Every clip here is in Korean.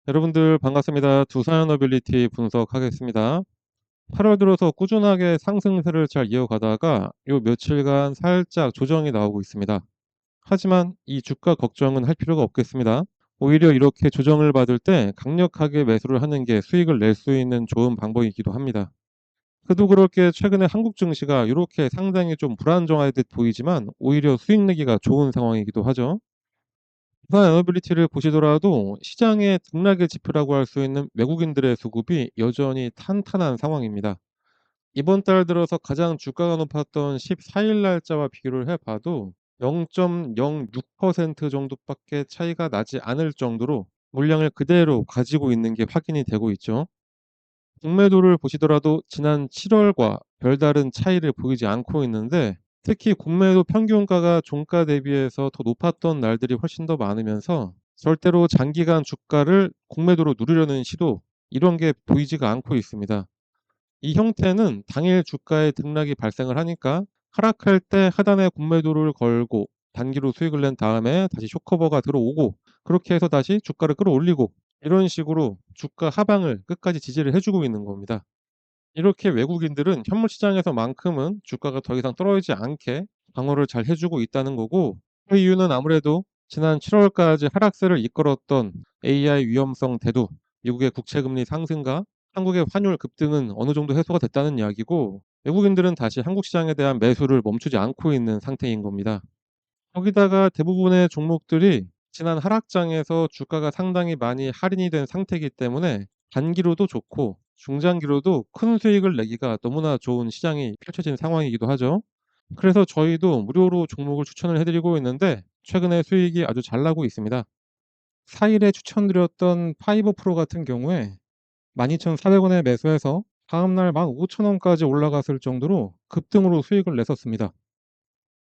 여러분들 반갑습니다. 두산에너빌리티 분석하겠습니다. 8월 들어서 꾸준하게 상승세를 잘 이어가다가 요 며칠간 살짝 조정이 나오고 있습니다. 하지만 이 주가 걱정은 할 필요가 없겠습니다. 오히려 이렇게 조정을 받을 때 강력하게 매수를 하는 게 수익을 낼 수 있는 좋은 방법이기도 합니다. 그도 그럴 게 최근에 한국 증시가 이렇게 상당히 좀 불안정할 듯 보이지만 오히려 수익 내기가 좋은 상황이기도 하죠. 부산 에너빌리티를 보시더라도 시장의 등락의 지표라고 할 수 있는 외국인들의 수급이 여전히 탄탄한 상황입니다. 이번 달 들어서 가장 주가가 높았던 14일 날짜와 비교를 해봐도 0.06% 정도밖에 차이가 나지 않을 정도로 물량을 그대로 가지고 있는 게 확인이 되고 있죠. 공매도를 보시더라도 지난 7월과 별다른 차이를 보이지 않고 있는데, 특히 공매도 평균가가 종가 대비해서 더 높았던 날들이 훨씬 더 많으면서 절대로 장기간 주가를 공매도로 누르려는 시도, 이런 게 보이지가 않고 있습니다. 이 형태는 당일 주가의 등락이 발생을 하니까 하락할 때 하단에 공매도를 걸고 단기로 수익을 낸 다음에 다시 쇼커버가 들어오고, 그렇게 해서 다시 주가를 끌어올리고, 이런 식으로 주가 하방을 끝까지 지지를 해주고 있는 겁니다. 이렇게 외국인들은 현물 시장에서만큼은 주가가 더 이상 떨어지지 않게 방어를 잘 해주고 있다는 거고, 그 이유는 아무래도 지난 7월까지 하락세를 이끌었던 AI 위험성 대두, 미국의 국채금리 상승과 한국의 환율 급등은 어느 정도 해소가 됐다는 이야기고, 외국인들은 다시 한국 시장에 대한 매수를 멈추지 않고 있는 상태인 겁니다. 거기다가 대부분의 종목들이 지난 하락장에서 주가가 상당히 많이 할인이 된 상태이기 때문에 단기로도 좋고 중장기로도 큰 수익을 내기가 너무나 좋은 시장이 펼쳐진 상황이기도 하죠. 그래서 저희도 무료로 종목을 추천을 해드리고 있는데 최근에 수익이 아주 잘 나고 있습니다. 4일에 추천드렸던 파이버 프로 같은 경우에 12,400원에 매수해서 다음날 15,000원까지 올라갔을 정도로 급등으로 수익을 냈었습니다.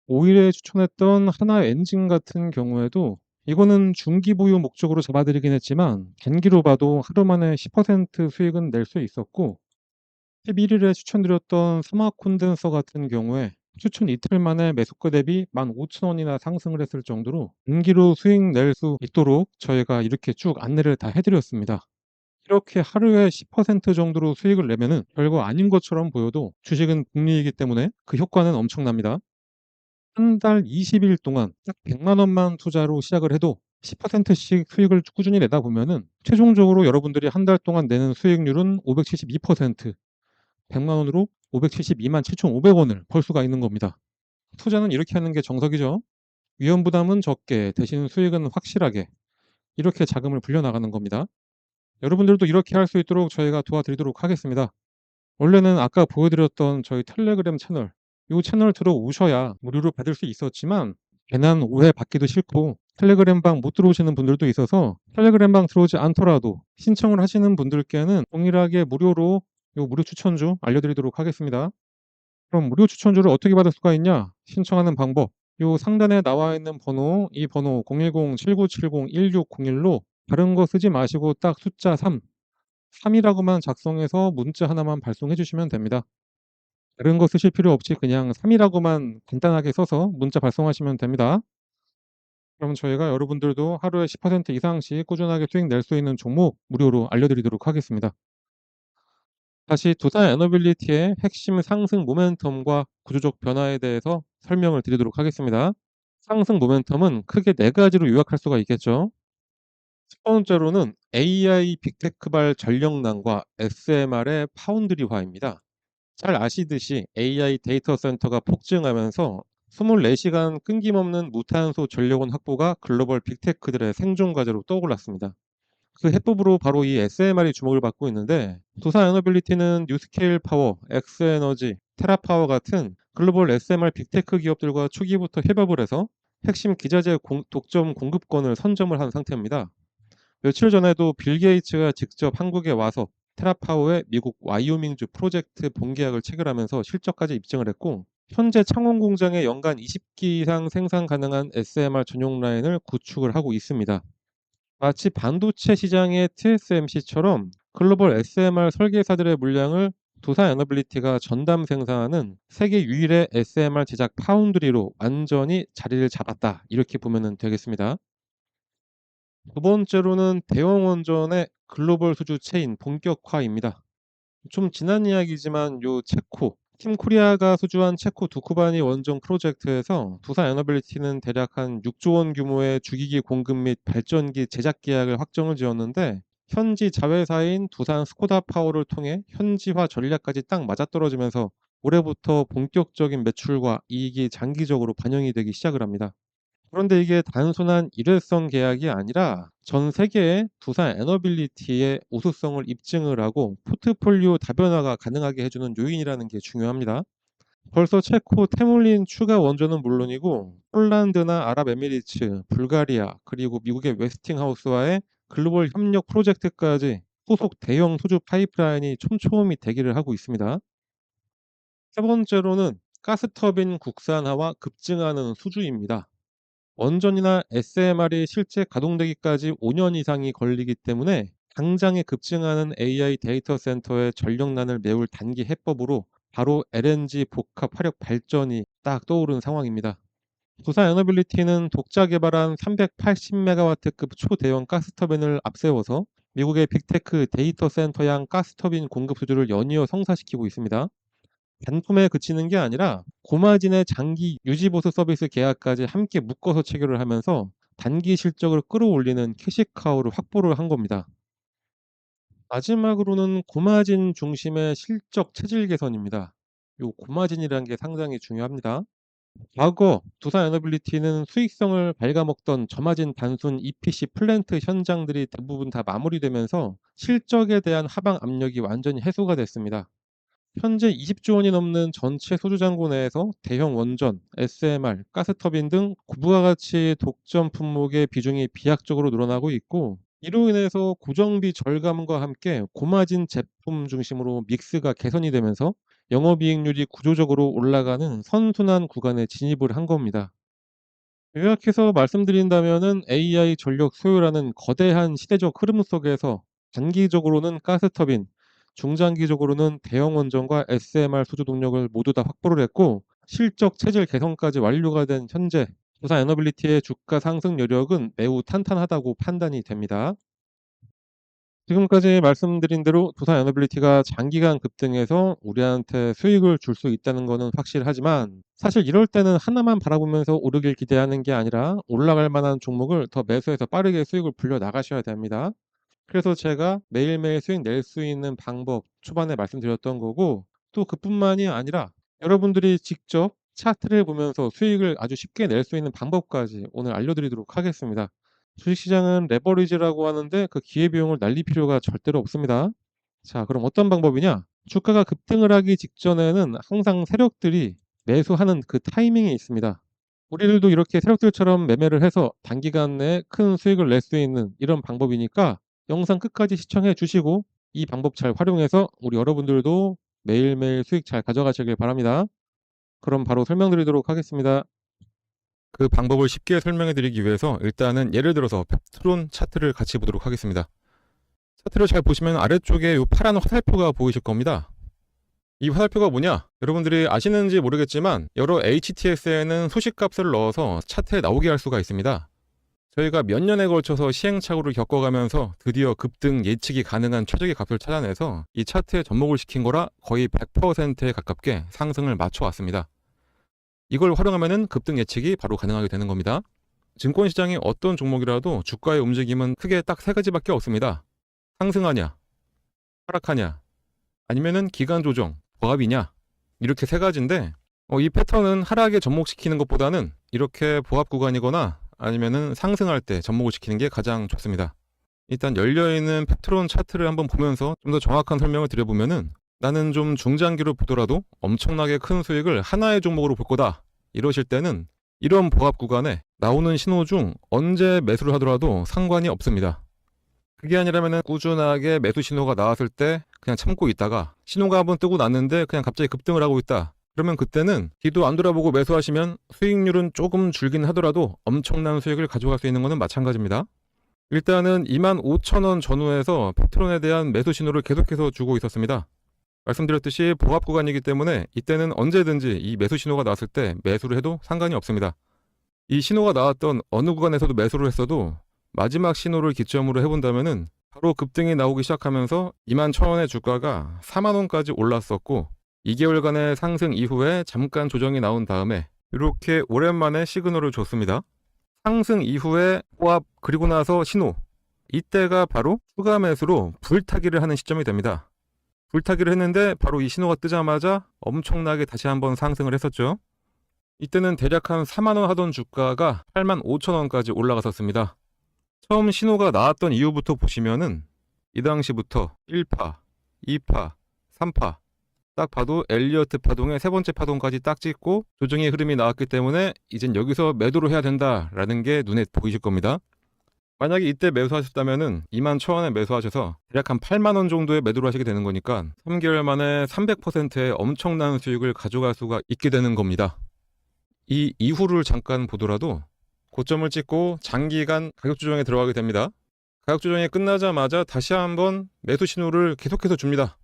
5일에 추천했던 하나 엔진 같은 경우에도 이거는 중기 보유 목적으로 잡아드리긴 했지만 단기로 봐도 하루 만에 10% 수익은 낼 수 있었고, 11일에 추천드렸던 사막 콘덴서 같은 경우에 추천 이틀 만에 매수가 대비 15,000원이나 상승을 했을 정도로 단기로 수익 낼 수 있도록 저희가 이렇게 쭉 안내를 다 해드렸습니다. 이렇게 하루에 10% 정도로 수익을 내면은 별거 아닌 것처럼 보여도 주식은 복리이기 때문에 그 효과는 엄청납니다. 한 달 20일 동안 딱 1 0 0 원만 투자로 시작을 해도 10%씩 수익을 꾸준히 내다 보면은 최종적으로 여러분들이 한 달 동안 내는 수익률은 572%, 1 0 0 원으로 572만 7,500 원을 벌 수가 있는 겁니다. 투자는 이렇게 하는 게 정석이죠. 위험 부담은 적게, 대신 수익은 확실하게, 이렇게 자금을 불려 나가는 겁니다. 여러분들도 이렇게 할 수 있도록 저희가 도와드리도록 하겠습니다. 원래는 아까 보여드렸던 저희 텔레그램 채널, 요 채널 들어오셔야 무료로 받을 수 있었지만 괜한 오해 받기도 싫고 텔레그램방 못 들어오시는 분들도 있어서 텔레그램방 들어오지 않더라도 신청을 하시는 분들께는 동일하게 무료로 요 무료 추천주 알려드리도록 하겠습니다. 그럼 무료 추천주를 어떻게 받을 수가 있냐? 신청하는 방법, 요 상단에 나와 있는 번호, 이 번호 010-7970-1601로 다른 거 쓰지 마시고 딱 숫자 3이라고만 작성해서 문자 하나만 발송해 주시면 됩니다. 다른 거 쓰실 필요 없이 그냥 3이라고만 간단하게 써서 문자 발송하시면 됩니다. 그럼 저희가 여러분들도 하루에 10% 이상씩 꾸준하게 수익 낼 수 있는 종목 무료로 알려드리도록 하겠습니다. 다시 두산 에너빌리티의 핵심 상승 모멘텀과 구조적 변화에 대해서 설명을 드리도록 하겠습니다. 상승 모멘텀은 크게 네 가지로 요약할 수가 있겠죠. 첫 번째로는 AI 빅테크발 전력난과 SMR의 파운드리화입니다. 잘 아시듯이 AI 데이터 센터가 폭증하면서 24시간 끊김없는 무탄소 전력원 확보가 글로벌 빅테크들의 생존 과제로 떠올랐습니다. 그 해법으로 바로 이 SMR이 주목을 받고 있는데, 두산 에너빌리티는 뉴스케일 파워, 엑스에너지, 테라파워 같은 글로벌 SMR 빅테크 기업들과 초기부터 협업을 해서 핵심 기자재 독점 공급권을 선점을 한 상태입니다. 며칠 전에도 빌 게이츠가 직접 한국에 와서 테라파워의 미국 와이오밍주 프로젝트 본계약을 체결하면서 실적까지 입증을 했고, 현재 창원 공장에 연간 20기 이상 생산 가능한 SMR 전용 라인을 구축을 하고 있습니다. 마치 반도체 시장의 TSMC처럼 글로벌 SMR 설계사들의 물량을 두산 에너빌리티가 전담 생산하는 세계 유일의 SMR 제작 파운드리로 완전히 자리를 잡았다, 이렇게 보면 되겠습니다. 두 번째로는 대형 원전의 글로벌 수주 체인 본격화입니다. 좀 지난 이야기지만 요 체코 팀 코리아가 수주한 체코 두쿠바니 원전 프로젝트에서 두산 에너빌리티는 대략 한 6조 원 규모의 주기기 공급 및 발전기 제작 계약을 확정을 지었는데, 현지 자회사인 두산 스코다 파워를 통해 현지화 전략까지 딱 맞아떨어지면서 올해부터 본격적인 매출과 이익이 장기적으로 반영이 되기 시작을 합니다. 그런데 이게 단순한 일회성 계약이 아니라 전 세계의 두산 에너빌리티의 우수성을 입증을 하고 포트폴리오 다변화가 가능하게 해주는 요인이라는 게 중요합니다. 벌써 체코 테물린 추가 원전은 물론이고 폴란드나 아랍에미리츠, 불가리아, 그리고 미국의 웨스팅하우스와의 글로벌 협력 프로젝트까지 소속 대형 소주 파이프라인이 촘촘히 대기를 하고 있습니다. 세 번째로는 가스터빈 국산화와 급증하는 수주입니다. 원전이나 SMR이 실제 가동되기까지 5년 이상이 걸리기 때문에 당장에 급증하는 AI 데이터 센터의 전력난을 메울 단기 해법으로 바로 LNG 복합 화력 발전이 딱 떠오른 상황입니다. 두산 에너빌리티는 독자 개발한 380메가와트급 초대형 가스터빈을 앞세워서 미국의 빅테크 데이터 센터양 가스터빈 공급 수주를 연이어 성사시키고 있습니다. 단품에 그치는 게 아니라 고마진의 장기 유지 보수 서비스 계약까지 함께 묶어서 체결을 하면서 단기 실적을 끌어올리는 캐시카우를 확보를 한 겁니다. 마지막으로는 고마진 중심의 실적 체질 개선입니다. 요 고마진이라는 게 상당히 중요합니다. 과거 두산 에너빌리티는 수익성을 갉아먹던 저마진 단순 EPC 플랜트 현장들이 대부분 다 마무리되면서 실적에 대한 하방 압력이 완전히 해소가 됐습니다. 현재 20조 원이 넘는 전체 소주 잔고 내에서 대형 원전, SMR, 가스터빈 등 부가가치 독점 품목의 비중이 비약적으로 늘어나고 있고, 이로 인해서 고정비 절감과 함께 고마진 제품 중심으로 믹스가 개선이 되면서 영업이익률이 구조적으로 올라가는 선순환 구간에 진입을 한 겁니다. 요약해서 말씀드린다면은 AI 전력 소요라는 거대한 시대적 흐름 속에서 단기적으로는 가스터빈, 중장기적으로는 대형 원전과 SMR 수주 동력을 모두 다 확보를 했고, 실적 체질 개선까지 완료가 된 현재 두산 에너빌리티의 주가 상승 여력은 매우 탄탄하다고 판단이 됩니다. 지금까지 말씀드린 대로 두산 에너빌리티가 장기간 급등해서 우리한테 수익을 줄 수 있다는 거는 확실하지만, 사실 이럴 때는 하나만 바라보면서 오르길 기대하는 게 아니라 올라갈 만한 종목을 더 매수해서 빠르게 수익을 불려 나가셔야 됩니다. 그래서 제가 매일매일 수익 낼 수 있는 방법 초반에 말씀드렸던 거고, 또 그뿐만이 아니라 여러분들이 직접 차트를 보면서 수익을 아주 쉽게 낼 수 있는 방법까지 오늘 알려드리도록 하겠습니다. 주식시장은 레버리지라고 하는데 그 기회비용을 날릴 필요가 절대로 없습니다. 자, 그럼 어떤 방법이냐? 주가가 급등을 하기 직전에는 항상 세력들이 매수하는 그 타이밍이 있습니다. 우리들도 이렇게 세력들처럼 매매를 해서 단기간 내에 큰 수익을 낼 수 있는 이런 방법이니까 영상 끝까지 시청해 주시고 이 방법 잘 활용해서 우리 여러분들도 매일매일 수익 잘 가져가시길 바랍니다. 그럼 바로 설명드리도록 하겠습니다. 그 방법을 쉽게 설명해 드리기 위해서 일단은 예를 들어서 펩트론 차트를 같이 보도록 하겠습니다. 차트를 잘 보시면 아래쪽에 이 파란 화살표가 보이실 겁니다. 이 화살표가 뭐냐? 여러분들이 아시는지 모르겠지만 여러 HTS에는 소식값을 넣어서 차트에 나오게 할 수가 있습니다. 저희가 몇 년에 걸쳐서 시행착오를 겪어가면서 드디어 급등 예측이 가능한 최적의 값을 찾아내서 이 차트에 접목을 시킨 거라 거의 100%에 가깝게 상승을 맞춰왔습니다. 이걸 활용하면 급등 예측이 바로 가능하게 되는 겁니다. 증권시장의 어떤 종목이라도 주가의 움직임은 크게 딱 세 가지밖에 없습니다. 상승하냐, 하락하냐, 아니면은 기간 조정, 보합이냐, 이렇게 세 가지인데 이 패턴은 하락에 접목시키는 것보다는 이렇게 보합 구간이거나 아니면은 상승할 때 접목을 시키는 게 가장 좋습니다. 일단 열려있는 펩트론 차트를 한번 보면서 좀 더 정확한 설명을 드려보면은 나는 좀 중장기로 보더라도 엄청나게 큰 수익을 하나의 종목으로 볼 거다 이러실 때는 이런 보합 구간에 나오는 신호 중 언제 매수를 하더라도 상관이 없습니다. 그게 아니라면 꾸준하게 매수 신호가 나왔을 때 그냥 참고 있다가 신호가 한번 뜨고 났는데 그냥 갑자기 급등을 하고 있다. 그러면 그때는 뒤도 안 돌아보고 매수하시면 수익률은 조금 줄긴 하더라도 엄청난 수익을 가져갈 수 있는 것은 마찬가지입니다. 일단은 25,000원 전후에서 펩트론에 대한 매수 신호를 계속해서 주고 있었습니다. 말씀드렸듯이 보합 구간이기 때문에 이때는 언제든지 이 매수 신호가 나왔을 때 매수를 해도 상관이 없습니다. 이 신호가 나왔던 어느 구간에서도 매수를 했어도 마지막 신호를 기점으로 해본다면은 바로 급등이 나오기 시작하면서 21,000원의 주가가 40,000원까지 올랐었고 2개월간의 상승 이후에 잠깐 조정이 나온 다음에 이렇게 오랜만에 시그널을 줬습니다. 상승 이후에 호합 그리고 나서 신호, 이때가 바로 추가 매수로 불타기를 하는 시점이 됩니다. 불타기를 했는데 바로 이 신호가 뜨자마자 엄청나게 다시 한번 상승을 했었죠. 이때는 대략 한 4만원 하던 주가가 85,000원까지 올라갔었습니다. 처음 신호가 나왔던 이후부터 보시면은 이 당시부터 1파, 2파, 3파 딱 봐도 엘리어트 파동의 세 번째 파동까지 딱 찍고 조정의 흐름이 나왔기 때문에 이젠 여기서 매도를 해야 된다라는 게 눈에 보이실 겁니다. 만약에 이때 매수하셨다면은 21,000원에 매수하셔서 대략 한 8만원 정도의 매도를 하시게 되는 거니까 3개월 만에 300%의 엄청난 수익을 가져갈 수가 있게 되는 겁니다. 이 이후를 잠깐 보더라도 고점을 찍고 장기간 가격 조정에 들어가게 됩니다. 가격 조정이 끝나자마자 다시 한번 매수 신호를 계속해서 줍니다.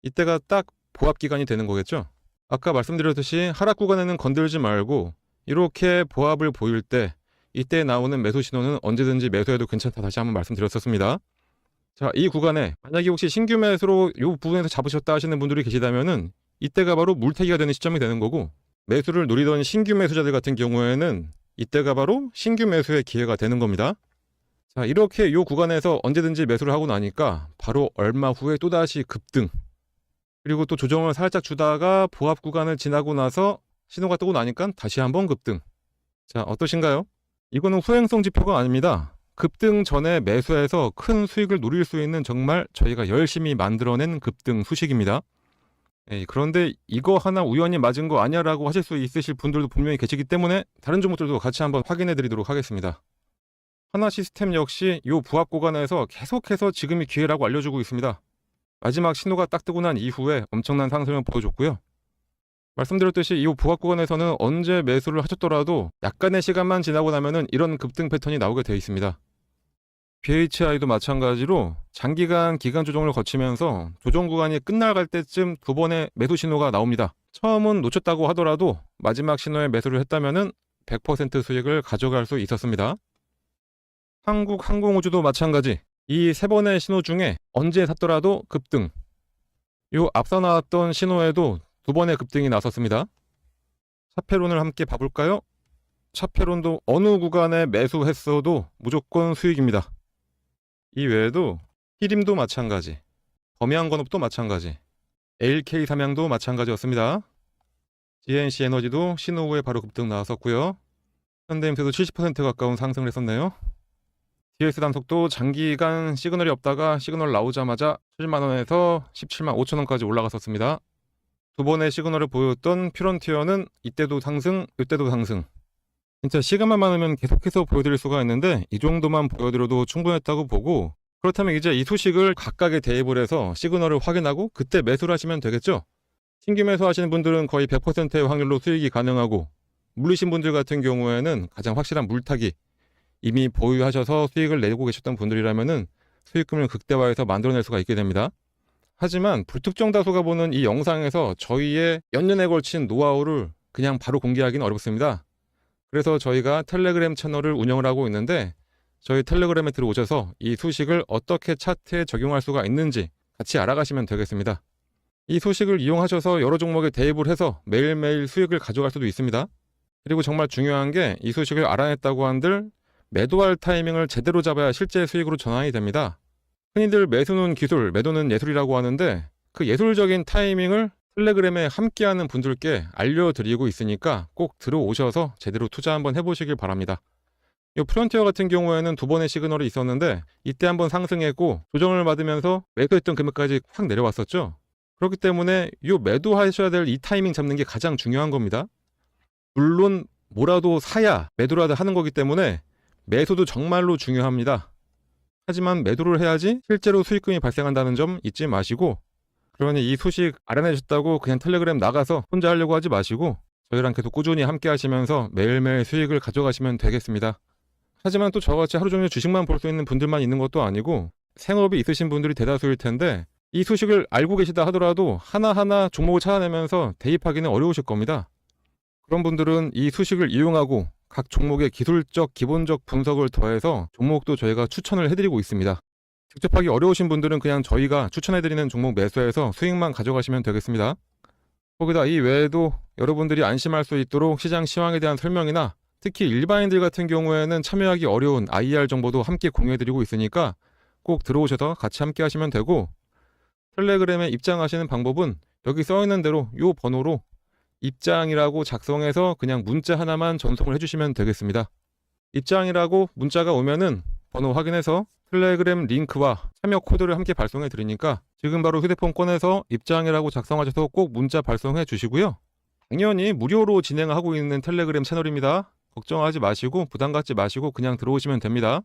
이때가 딱 보합 기간이 되는 거겠죠. 아까 말씀드렸듯이 하락 구간에는 건들지 말고 이렇게 보합을 보일 때 이때 나오는 매수 신호는 언제든지 매수해도 괜찮다 다시 한번 말씀드렸었습니다. 자, 이 구간에 만약에 혹시 신규 매수로 이 부분에서 잡으셨다 하시는 분들이 계시다면은 이때가 바로 물타기가 되는 시점이 되는 거고, 매수를 노리던 신규 매수자들 같은 경우에는 이때가 바로 신규 매수의 기회가 되는 겁니다. 자, 이렇게 이 구간에서 언제든지 매수를 하고 나니까 바로 얼마 후에 또다시 급등, 그리고 또 조정을 살짝 주다가 보합 구간을 지나고 나서 신호가 뜨고 나니까 다시 한번 급등. 자, 어떠신가요? 이거는 후행성 지표가 아닙니다. 급등 전에 매수해서 큰 수익을 노릴 수 있는 정말 저희가 열심히 만들어낸 급등 수식입니다. 그런데 이거 하나 우연히 맞은 거 아니야 라고 하실 수 있으실 분들도 분명히 계시기 때문에 다른 종목들도 같이 한번 확인해 드리도록 하겠습니다. 하나시스템 역시 이 부합 구간에서 계속해서 지금이 기회라고 알려주고 있습니다. 마지막 신호가 딱 뜨고 난 이후에 엄청난 상승을 보여줬고요. 말씀드렸듯이 이 부합 구간에서는 언제 매수를 하셨더라도 약간의 시간만 지나고 나면은 이런 급등 패턴이 나오게 되어 있습니다. BHI도 마찬가지로 장기간 기간 조정을 거치면서 조정 구간이 끝나갈 때쯤 두 번의 매수 신호가 나옵니다. 처음은 놓쳤다고 하더라도 마지막 신호에 매수를 했다면은 100% 수익을 가져갈 수 있었습니다. 한국항공우주도 마찬가지. 이 세 번의 신호 중에 언제 샀더라도 급등. 요 앞서 나왔던 신호에도 두 번의 급등이 나섰습니다. 차페론을 함께 봐볼까요? 차페론도 어느 구간에 매수했어도 무조건 수익입니다. 이 외에도 히림도 마찬가지, 범양건업도 마찬가지, LK 삼양도 마찬가지였습니다. GNC 에너지도 신호 후에 바로 급등 나왔었고요. 현대임스도 70% 가까운 상승을 했었네요. DS 단속도 장기간 시그널이 없다가 시그널 나오자마자 7만원에서 17만 5천원까지 올라갔었습니다. 두 번의 시그널을 보였던 퓨런티어는 이때도 상승, 이때도 상승. 진짜 시간만 많으면 계속해서 보여드릴 수가 있는데 이 정도만 보여드려도 충분했다고 보고, 그렇다면 이제 이 소식을 각각에 대입을 해서 시그널을 확인하고 그때 매수를 하시면 되겠죠. 신규 매수하시는 분들은 거의 100%의 확률로 수익이 가능하고, 물리신 분들 같은 경우에는 가장 확실한 물타기, 이미 보유하셔서 수익을 내고 계셨던 분들이라면은 수익금을 극대화해서 만들어낼 수가 있게 됩니다. 하지만 불특정 다수가 보는 이 영상에서 저희의 몇 년에 걸친 노하우를 그냥 바로 공개하기는 어렵습니다. 그래서 저희가 텔레그램 채널을 운영을 하고 있는데, 저희 텔레그램에 들어오셔서 이 소식을 어떻게 차트에 적용할 수가 있는지 같이 알아가시면 되겠습니다. 이 소식을 이용하셔서 여러 종목에 대입을 해서 매일매일 수익을 가져갈 수도 있습니다. 그리고 정말 중요한 게, 이 소식을 알아냈다고 한들 매도할 타이밍을 제대로 잡아야 실제 수익으로 전환이 됩니다. 흔히들 매수는 기술, 매도는 예술이라고 하는데, 그 예술적인 타이밍을 텔레그램에 함께하는 분들께 알려드리고 있으니까 꼭 들어오셔서 제대로 투자 한번 해보시길 바랍니다. 이 프론티어 같은 경우에는 두 번의 시그널이 있었는데, 이때 한번 상승했고 조정을 받으면서 매도했던 금액까지 확 내려왔었죠. 그렇기 때문에 이 매도하셔야 될 이 타이밍 잡는 게 가장 중요한 겁니다. 물론 뭐라도 사야 매도라도 하는 거기 때문에 매수도 정말로 중요합니다. 하지만 매도를 해야지 실제로 수익금이 발생한다는 점 잊지 마시고, 그러니 이 소식 알아내셨다고 그냥 텔레그램 나가서 혼자 하려고 하지 마시고 저희랑 계속 꾸준히 함께 하시면서 매일매일 수익을 가져가시면 되겠습니다. 하지만 또 저같이 하루 종일 주식만 볼 수 있는 분들만 있는 것도 아니고 생업이 있으신 분들이 대다수일 텐데, 이 소식을 알고 계시다 하더라도 하나하나 종목을 찾아내면서 대입하기는 어려우실 겁니다. 그런 분들은 이 소식을 이용하고 각 종목의 기술적 기본적 분석을 더해서 종목도 저희가 추천을 해드리고 있습니다. 직접 하기 어려우신 분들은 그냥 저희가 추천해드리는 종목 매수해서 수익만 가져가시면 되겠습니다. 거기다 이 외에도 여러분들이 안심할 수 있도록 시장 시황에 대한 설명이나 특히 일반인들 같은 경우에는 참여하기 어려운 IR 정보도 함께 공유해드리고 있으니까 꼭 들어오셔서 같이 함께 하시면 되고, 텔레그램에 입장하시는 방법은 여기 써있는 대로 이 번호로 입장이라고 작성해서 그냥 문자 하나만 전송을 해주시면 되겠습니다. 입장이라고 문자가 오면은 번호 확인해서 텔레그램 링크와 참여 코드를 함께 발송해 드리니까 지금 바로 휴대폰 꺼내서 입장이라고 작성하셔서 꼭 문자 발송해 주시고요. 당연히 무료로 진행하고 있는 텔레그램 채널입니다. 걱정하지 마시고 부담 갖지 마시고 그냥 들어오시면 됩니다.